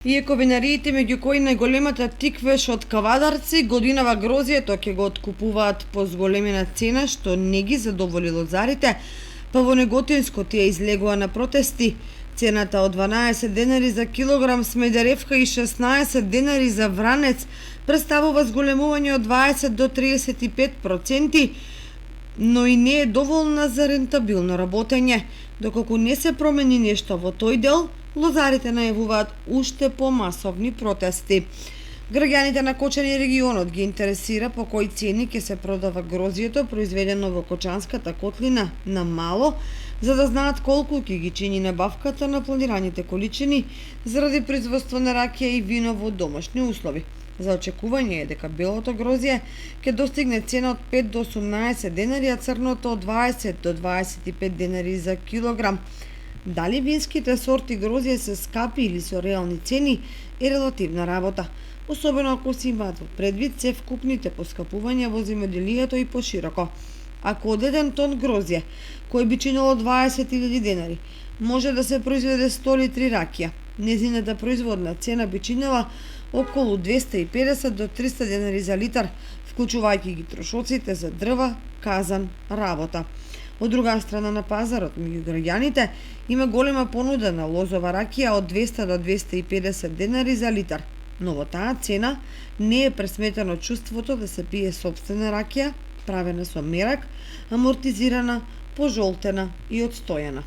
Иако винариите меѓу кои најголемата тиквеш од кавадарци, годинава грозието ќе го откупуваат по зголемена цена што не ги задоволи лозарите, па во Неготинско тие излегува на протести. Цената од 12 денари за килограм смедеревка и 16 денари за вранец представува зголемување од 20 до 35%, но и не е доволна за рентабилно работење. Доколку не се промени нешто во тој дел, лозарите најавуваат уште помасовни протести. Граѓаните на Кочани и регионот ги интересира по кои цени ќе се продава грозието произведено во Кочанската котлина на мало, за да знаат колку ќе ги чини набавката на планираните количини заради производство на ракија и вино во домашни услови. За очекување е дека белото грозие ќе достигне цена од 5 до 18 денари, а црното од 20 до 25 денари за килограм. Дали винските сорти грозие се скапи или со реални цени е релативна работа, особено ако се имаат во предвид цевкупните поскапувања во земјоделието и пошироко. Ако од 1 тон грозие, кој би чинело 20.000 денари, може да се произведе 100 литри ракија, незината производна цена би чинела околу 250 до 300 денари за литар, вклучувајќи ги трошоците за дрва, казан, работа. Од друга страна на пазарот меѓу граѓаните има голема понуда на лозова ракија од 200 до 250 денари за литар, но во таа цена не е пресметено чувството да се пие сопствена ракија, правена со мерак, амортизирана, пожолтена и одстојана.